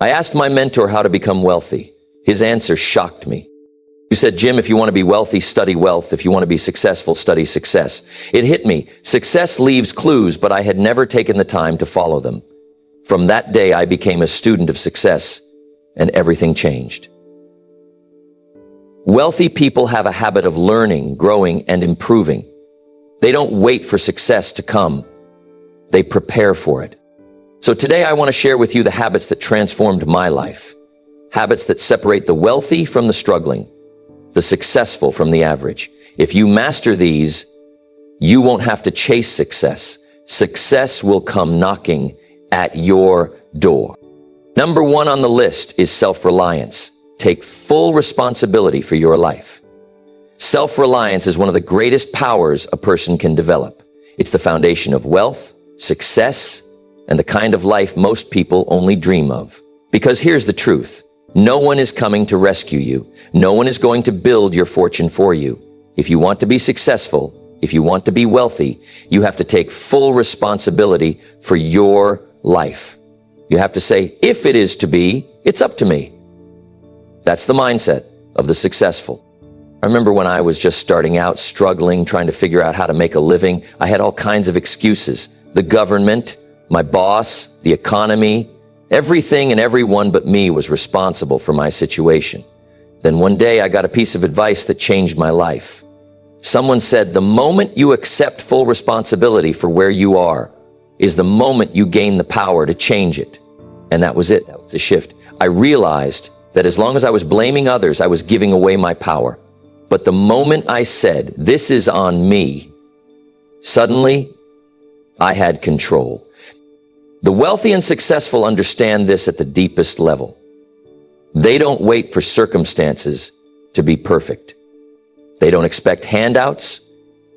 I asked my mentor how to become wealthy. His answer shocked me. He said, Jim, if you want to be wealthy, study wealth. If you want to be successful, study success. It hit me. Success leaves clues, but I had never taken the time to follow them. From that day, I became a student of success, and everything changed. Wealthy people have a habit of learning, growing, and improving. They don't wait for success to come. They prepare for it. So today I want to share with you the habits that transformed my life. Habits that separate the wealthy from the struggling, the successful from the average. If you master these, you won't have to chase success. Success will come knocking at your door. Number 1 on the list is self-reliance. Take full responsibility for your life. Self-reliance is one of the greatest powers a person can develop. It's the foundation of wealth, success, and the kind of life most people only dream of. Because here's the truth. No one is coming to rescue you. No one is going to build your fortune for you. If you want to be successful, if you want to be wealthy, you have to take full responsibility for your life. You have to say, if it is to be, it's up to me. That's the mindset of the successful. I remember when I was just starting out, struggling, trying to figure out how to make a living, I had all kinds of excuses. The government, my boss, the economy, everything and everyone but me was responsible for my situation. Then one day I got a piece of advice that changed my life. Someone said, the moment you accept full responsibility for where you are is the moment you gain the power to change it. And that was it. That was a shift. I realized that as long as I was blaming others, I was giving away my power. But the moment I said, this is on me, suddenly I had control. The wealthy and successful understand this at the deepest level. They don't wait for circumstances to be perfect. They don't expect handouts.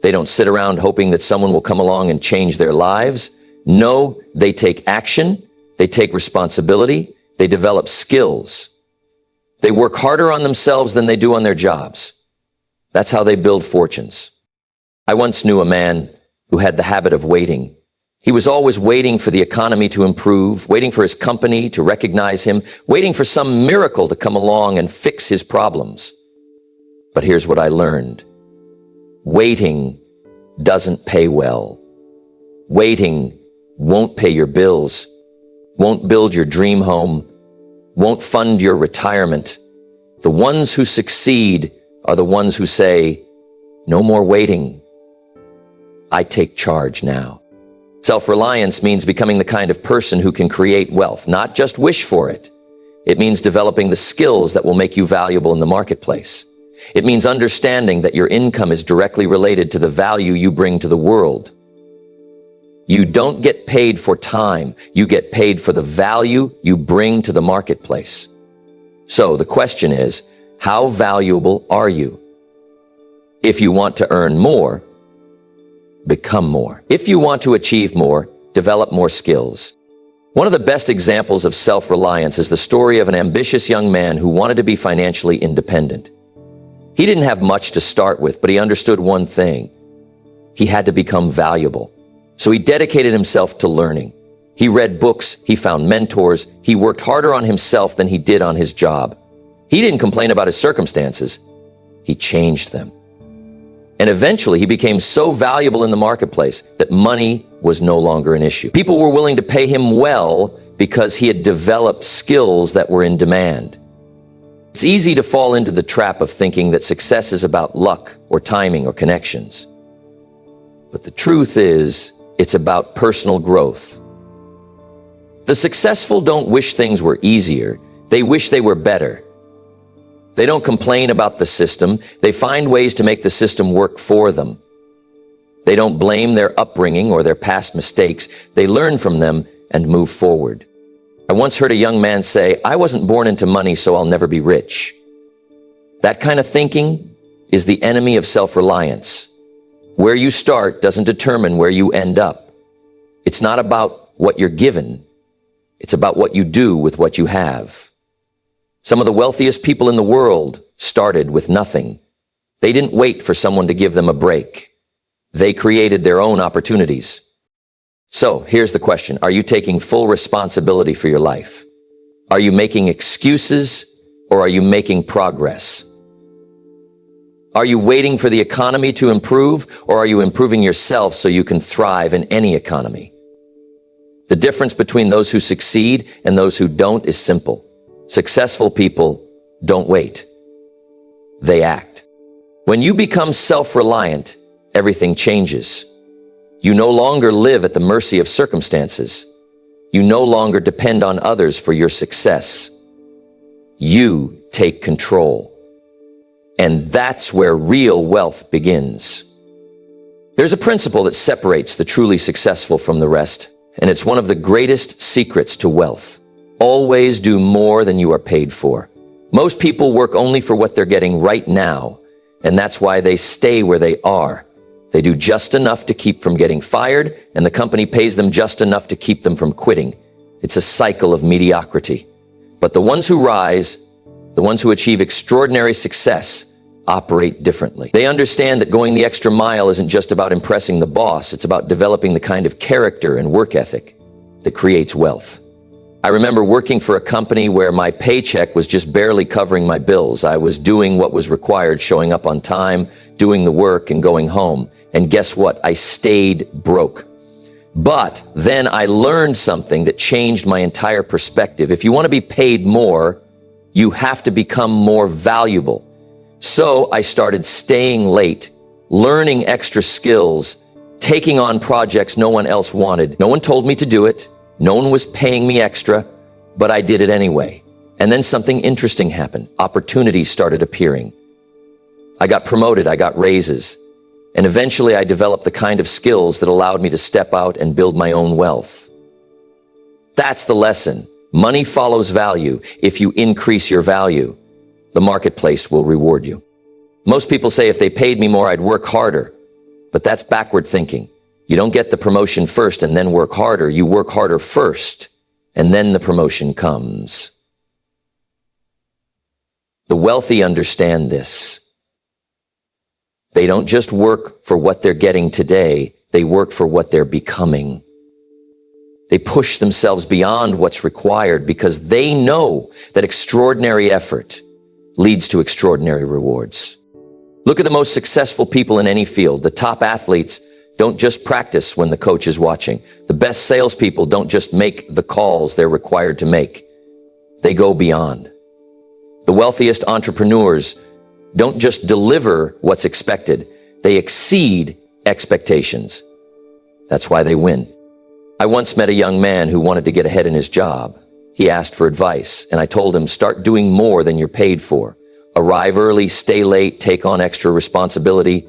They don't sit around hoping that someone will come along and change their lives. No, they take action. They take responsibility. They develop skills. They work harder on themselves than they do on their jobs. That's how they build fortunes. I once knew a man who had the habit of waiting. He was always waiting for the economy to improve, waiting for his company to recognize him, waiting for some miracle to come along and fix his problems. But here's what I learned. Waiting doesn't pay well. Waiting won't pay your bills, won't build your dream home, won't fund your retirement. The ones who succeed are the ones who say, no more waiting. I take charge now. Self-reliance means becoming the kind of person who can create wealth, not just wish for it. It means developing the skills that will make you valuable in the marketplace. It means understanding that your income is directly related to the value you bring to the world. You don't get paid for time. You get paid for the value you bring to the marketplace. So the question is, how valuable are you? If you want to earn more, become more. If you want to achieve more, develop more skills. One of the best examples of self-reliance is the story of an ambitious young man who wanted to be financially independent. He didn't have much to start with, but he understood one thing. He had to become valuable. So he dedicated himself to learning. He read books, he found mentors, he worked harder on himself than he did on his job. He didn't complain about his circumstances. He changed them. And eventually he became so valuable in the marketplace that money was no longer an issue. People were willing to pay him well because he had developed skills that were in demand. It's easy to fall into the trap of thinking that success is about luck or timing or connections. But the truth is, it's about personal growth. The successful don't wish things were easier. They wish they were better. They don't complain about the system. They find ways to make the system work for them. They don't blame their upbringing or their past mistakes. They learn from them and move forward. I once heard a young man say, I wasn't born into money, so I'll never be rich. That kind of thinking is the enemy of self-reliance. Where you start doesn't determine where you end up. It's not about what you're given. It's about what you do with what you have. Some of the wealthiest people in the world started with nothing. They didn't wait for someone to give them a break. They created their own opportunities. So here's the question. Are you taking full responsibility for your life? Are you making excuses or are you making progress? Are you waiting for the economy to improve or are you improving yourself so you can thrive in any economy? The difference between those who succeed and those who don't is simple. Successful people don't wait. They act. When you become self-reliant, everything changes. You no longer live at the mercy of circumstances. You no longer depend on others for your success. You take control. And that's where real wealth begins. There's a principle that separates the truly successful from the rest, and it's one of the greatest secrets to wealth. Always do more than you are paid for. Most people work only for what they're getting right now, and that's why they stay where they are. They do just enough to keep from getting fired, and the company pays them just enough to keep them from quitting. It's a cycle of mediocrity. But the ones who rise, the ones who achieve extraordinary success, operate differently. They understand that going the extra mile isn't just about impressing the boss, it's about developing the kind of character and work ethic that creates wealth. I remember working for a company where my paycheck was just barely covering my bills. I was doing what was required, showing up on time, doing the work, and going home. And guess what? I stayed broke. But then I learned something that changed my entire perspective. If you want to be paid more, you have to become more valuable. So I started staying late, learning extra skills, taking on projects no one else wanted. No one told me to do it. No one was paying me extra, but I did it anyway. And then something interesting happened. Opportunities started appearing. I got promoted, I got raises, and eventually I developed the kind of skills that allowed me to step out and build my own wealth. That's the lesson. Money follows value. If you increase your value, the marketplace will reward you. Most people say if they paid me more, I'd work harder, but that's backward thinking. You don't get the promotion first and then work harder. You work harder first, and then the promotion comes. The wealthy understand this. They don't just work for what they're getting today, they work for what they're becoming. They push themselves beyond what's required because they know that extraordinary effort leads to extraordinary rewards. Look at the most successful people in any field. The top athletes don't just practice when the coach is watching. The best salespeople don't just make the calls they're required to make. They go beyond. The wealthiest entrepreneurs don't just deliver what's expected. They exceed expectations. That's why they win. I once met a young man who wanted to get ahead in his job. He asked for advice, and I told him, start doing more than you're paid for. Arrive early, stay late, take on extra responsibility.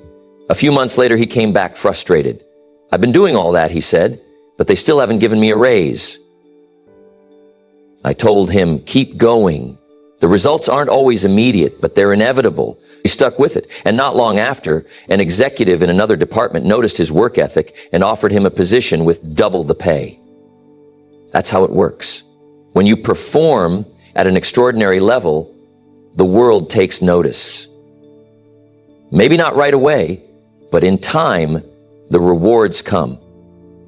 A few months later, he came back frustrated. I've been doing all that, he said, but they still haven't given me a raise. I told him, keep going. The results aren't always immediate, but they're inevitable. He stuck with it, and not long after, an executive in another department noticed his work ethic and offered him a position with double the pay. That's how it works. When you perform at an extraordinary level, the world takes notice. Maybe not right away, but in time, the rewards come.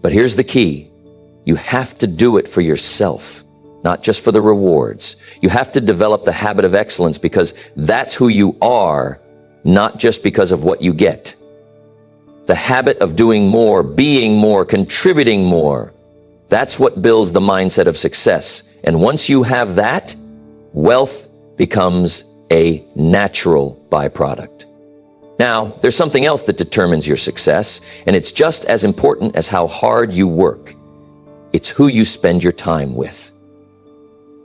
But here's the key. You have to do it for yourself, not just for the rewards. You have to develop the habit of excellence because that's who you are, not just because of what you get. The habit of doing more, being more, contributing more. That's what builds the mindset of success. And once you have that, wealth becomes a natural byproduct. Now, there's something else that determines your success, and it's just as important as how hard you work. It's who you spend your time with.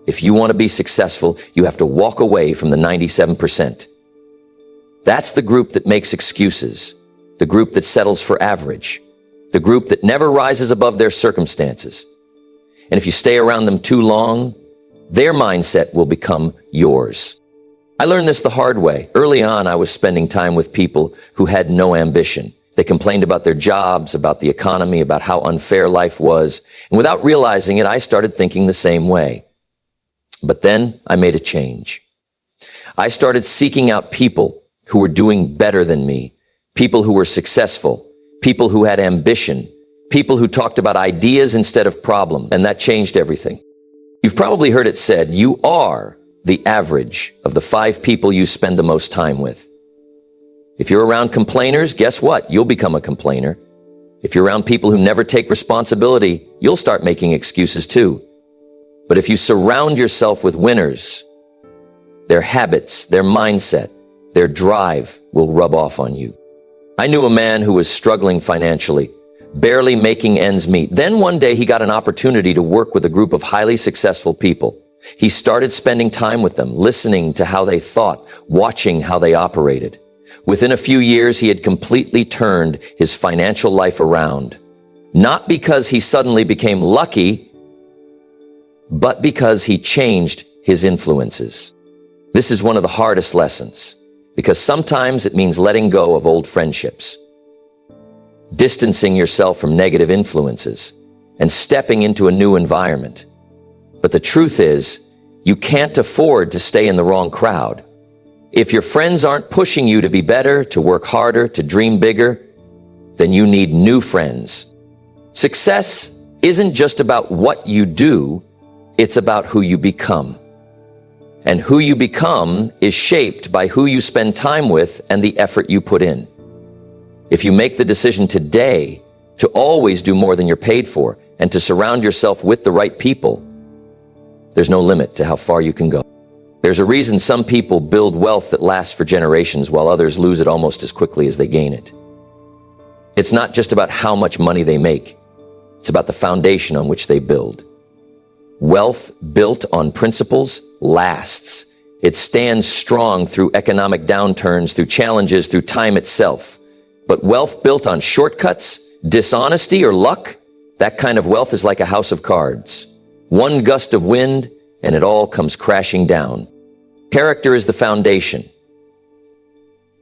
If you want to be successful, you have to walk away from the 97%. That's the group that makes excuses, the group that settles for average, the group that never rises above their circumstances. And if you stay around them too long, their mindset will become yours. I learned this the hard way. Early on, I was spending time with people who had no ambition. They complained about their jobs, about the economy, about how unfair life was. And without realizing it, I started thinking the same way. But then I made a change. I started seeking out people who were doing better than me, people who were successful, people who had ambition, people who talked about ideas instead of problems, and that changed everything. You've probably heard it said, you are the average of the 5 people you spend the most time with. If you're around complainers, guess what? You'll become a complainer. If you're around people who never take responsibility, you'll start making excuses too. But if you surround yourself with winners, their habits, their mindset, their drive will rub off on you. I knew a man who was struggling financially, barely making ends meet. Then one day he got an opportunity to work with a group of highly successful people. He started spending time with them, listening to how they thought, watching how they operated. Within a few years, he had completely turned his financial life around. Not because he suddenly became lucky, but because he changed his influences. This is one of the hardest lessons, because sometimes it means letting go of old friendships, distancing yourself from negative influences, and stepping into a new environment. But the truth is, you can't afford to stay in the wrong crowd. If your friends aren't pushing you to be better, to work harder, to dream bigger, then you need new friends. Success isn't just about what you do, it's about who you become. And who you become is shaped by who you spend time with and the effort you put in. If you make the decision today to always do more than you're paid for and to surround yourself with the right people, there's no limit to how far you can go. There's a reason some people build wealth that lasts for generations while others lose it almost as quickly as they gain it. It's not just about how much money they make. It's about the foundation on which they build. Wealth built on principles lasts. It stands strong through economic downturns, through challenges, through time itself. But wealth built on shortcuts, dishonesty, or luck, that kind of wealth is like a house of cards. One gust of wind, and it all comes crashing down. Character is the foundation.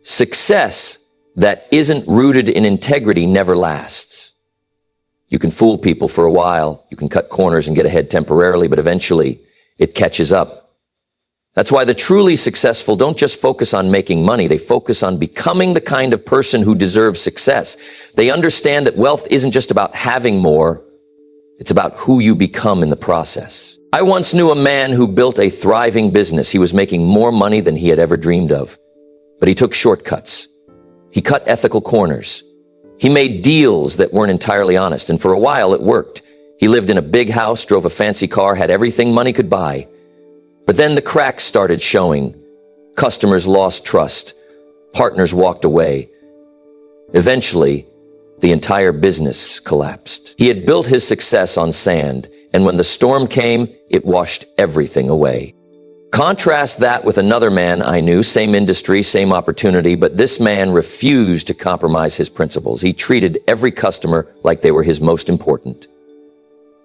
Success that isn't rooted in integrity never lasts. You can fool people for a while, you can cut corners and get ahead temporarily, but eventually it catches up. That's why the truly successful don't just focus on making money, they focus on becoming the kind of person who deserves success. They understand that wealth isn't just about having more, it's about who you become in the process. I once knew a man who built a thriving business. He was making more money than he had ever dreamed of. But he took shortcuts. He cut ethical corners. He made deals that weren't entirely honest, and for a while it worked. He lived in a big house, drove a fancy car, had everything money could buy. But then the cracks started showing. Customers lost trust. Partners walked away. Eventually, the entire business collapsed. He had built his success on sand, and when the storm came, it washed everything away. Contrast that with another man I knew, same industry, same opportunity, but this man refused to compromise his principles. He treated every customer like they were his most important.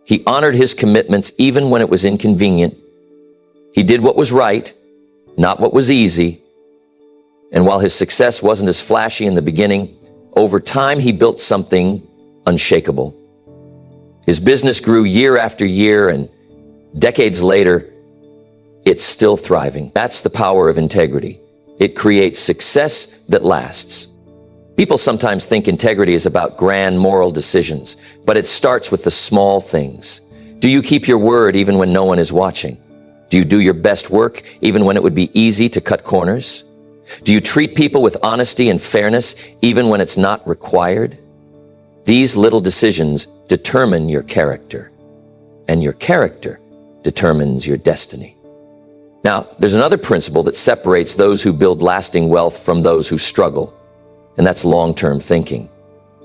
He honored his commitments even when it was inconvenient. He did what was right, not what was easy. And while his success wasn't as flashy in the beginning, over time, he built something unshakable. His business grew year after year, and decades later, it's still thriving. That's the power of integrity. It creates success that lasts. People sometimes think integrity is about grand moral decisions, but it starts with the small things. Do you keep your word even when no one is watching? Do you do your best work even when it would be easy to cut corners? Do you treat people with honesty and fairness even when it's not required? These little decisions determine your character, and your character determines your destiny. Now, there's another principle that separates those who build lasting wealth from those who struggle, and that's long-term thinking.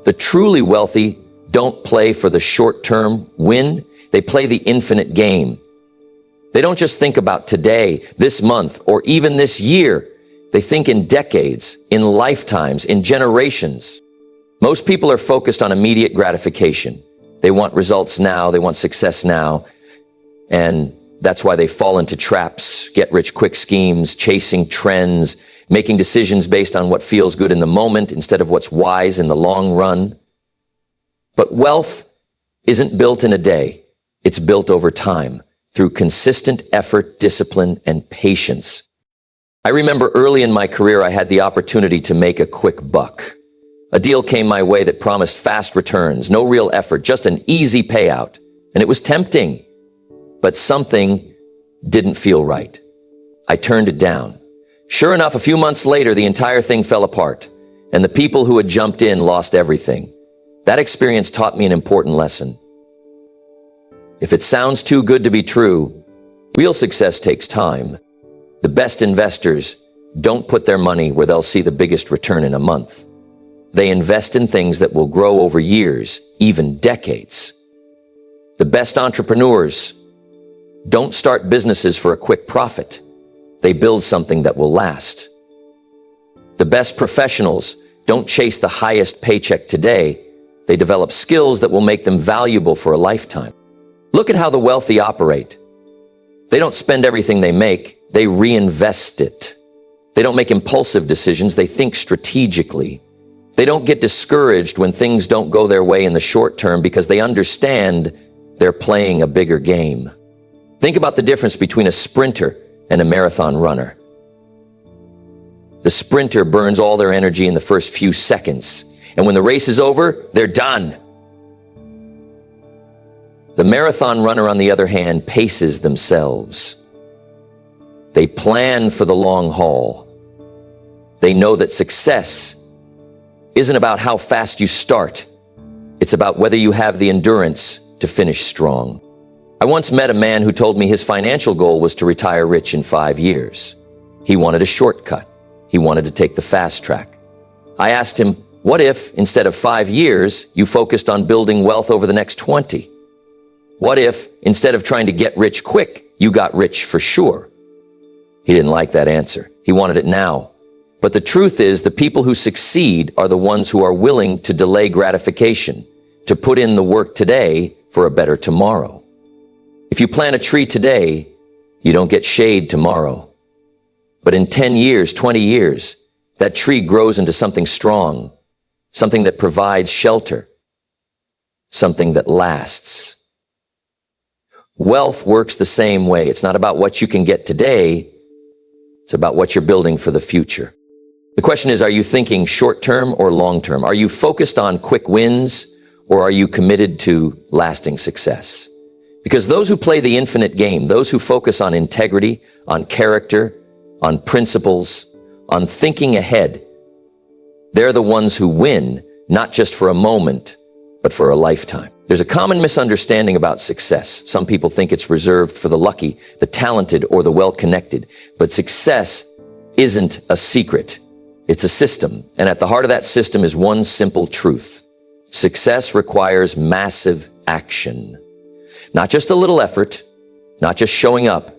The truly wealthy don't play for the short-term win, they play the infinite game. They don't just think about today, this month, or even this year. They think in decades, in lifetimes, in generations. Most people are focused on immediate gratification. They want results now, they want success now, and that's why they fall into traps, get-rich-quick schemes, chasing trends, making decisions based on what feels good in the moment instead of what's wise in the long run. But wealth isn't built in a day. It's built over time through consistent effort, discipline, and patience. I remember early in my career, I had the opportunity to make a quick buck. A deal came my way that promised fast returns, no real effort, just an easy payout. And it was tempting. But something didn't feel right. I turned it down. Sure enough, a few months later, the entire thing fell apart, and the people who had jumped in lost everything. That experience taught me an important lesson. If it sounds too good to be true, real success takes time. The best investors don't put their money where they'll see the biggest return in a month. They invest in things that will grow over years, even decades. The best entrepreneurs don't start businesses for a quick profit. They build something that will last. The best professionals don't chase the highest paycheck today. They develop skills that will make them valuable for a lifetime. Look at how the wealthy operate. They don't spend everything they make, they reinvest it. They don't make impulsive decisions, they think strategically. They don't get discouraged when things don't go their way in the short term because they understand they're playing a bigger game. Think about the difference between a sprinter and a marathon runner. The sprinter burns all their energy in the first few seconds, and when the race is over, they're done. The marathon runner, on the other hand, paces themselves. They plan for the long haul. They know that success isn't about how fast you start. It's about whether you have the endurance to finish strong. I once met a man who told me his financial goal was to retire rich in 5 years. He wanted a shortcut. He wanted to take the fast track. I asked him, what if, instead of 5 years, you focused on building wealth over the next 20? What if, instead of trying to get rich quick, you got rich for sure? He didn't like that answer. He wanted it now. But the truth is, the people who succeed are the ones who are willing to delay gratification, to put in the work today for a better tomorrow. If you plant a tree today, you don't get shade tomorrow. But in 10 years, 20 years, that tree grows into something strong, something that provides shelter, something that lasts. Wealth works the same way. It's not about what you can get today. It's about what you're building for the future. The question is, are you thinking short-term or long-term? Are you focused on quick wins, or are you committed to lasting success? Because those who play the infinite game, those who focus on integrity, on character, on principles, on thinking ahead, they're the ones who win, not just for a moment, but for a lifetime. There's a common misunderstanding about success. Some people think it's reserved for the lucky, the talented, or the well-connected. But success isn't a secret. It's a system. And at the heart of that system is one simple truth. Success requires massive action. Not just a little effort, not just showing up,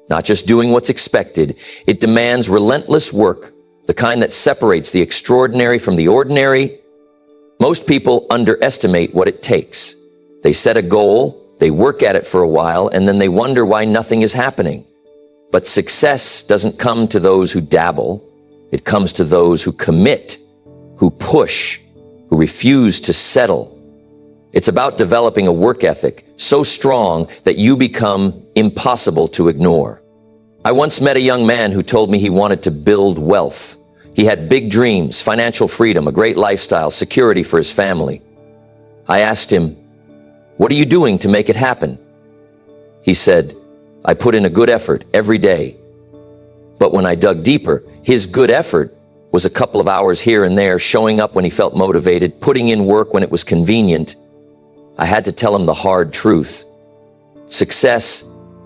not just doing what's expected. It demands relentless work, the kind that separates the extraordinary from the ordinary. Most people underestimate what it takes. They set a goal, they work at it for a while, and then they wonder why nothing is happening. But success doesn't come to those who dabble. It comes to those who commit, who push, who refuse to settle. It's about developing a work ethic so strong that you become impossible to ignore. I once met a young man who told me he wanted to build wealth. He had big dreams, financial freedom, a great lifestyle, security for his family. I asked him, "What are you doing to make it happen?" He said, "I put in a good effort every day." But when I dug deeper, his good effort was a couple of hours here and there, showing up when he felt motivated, putting in work when it was convenient. I had to tell him the hard truth. Success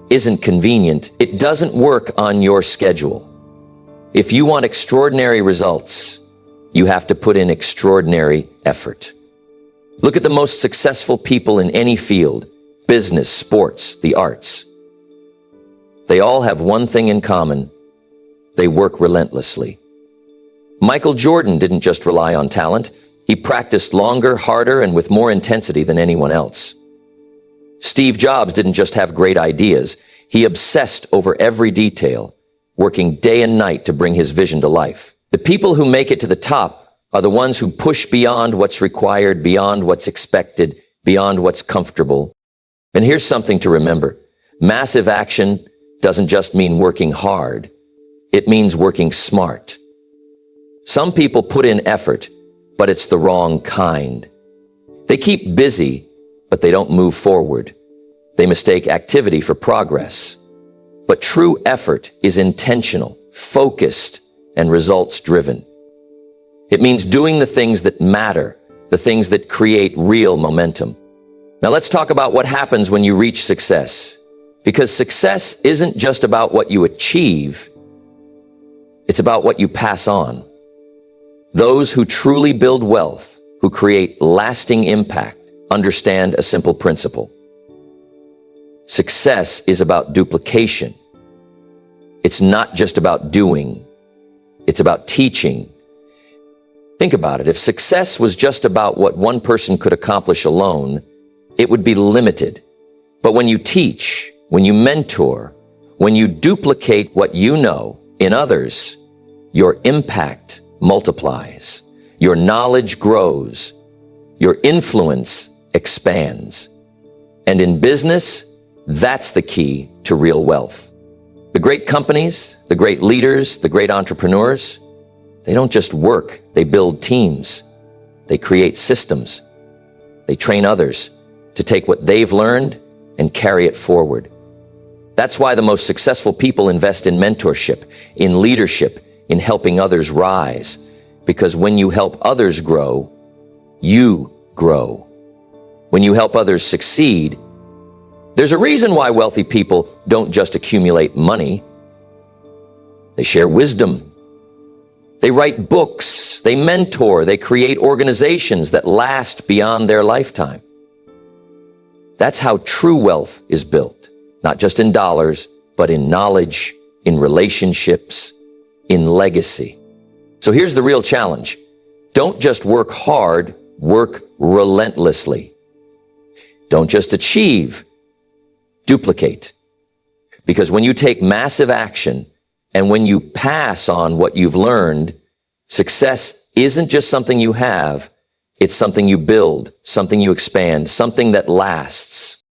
isn't convenient. It doesn't work on your schedule. If you want extraordinary results, you have to put in extraordinary effort. Look at the most successful people in any field, business, sports, the arts. They all have one thing in common. They work relentlessly. Michael Jordan didn't just rely on talent. He practiced longer, harder, and with more intensity than anyone else. Steve Jobs didn't just have great ideas. He obsessed over every detail, working day and night to bring his vision to life. The people who make it to the top are the ones who push beyond what's required, beyond what's expected, beyond what's comfortable. And here's something to remember. Massive action doesn't just mean working hard. It means working smart. Some people put in effort, but it's the wrong kind. They keep busy, but they don't move forward. They mistake activity for progress. But true effort is intentional, focused, and results-driven. It means doing the things that matter, the things that create real momentum. Now let's talk about what happens when you reach success. Because success isn't just about what you achieve, it's about what you pass on. Those who truly build wealth, who create lasting impact, understand a simple principle. Success is about duplication. It's not just about doing, it's about teaching. Think about it. If success was just about what one person could accomplish alone, it would be limited. But when you teach, when you mentor, when you duplicate what you know in others, your impact multiplies, your knowledge grows, your influence expands. And in business, that's the key to real wealth. The great companies, the great leaders, the great entrepreneurs, they don't just work, they build teams. They create systems. They train others to take what they've learned and carry it forward. That's why the most successful people invest in mentorship, in leadership, in helping others rise. Because when you help others grow, you grow. When you help others succeed, there's a reason why wealthy people don't just accumulate money. They share wisdom. They write books. They mentor. They create organizations that last beyond their lifetime. That's how true wealth is built, not just in dollars, but in knowledge, in relationships, in legacy. So here's the real challenge. Don't just work hard, work relentlessly. Don't just achieve, duplicate. Because when you take massive action and when you pass on what you've learned, success isn't just something you have, it's something you build, something you expand, something that lasts.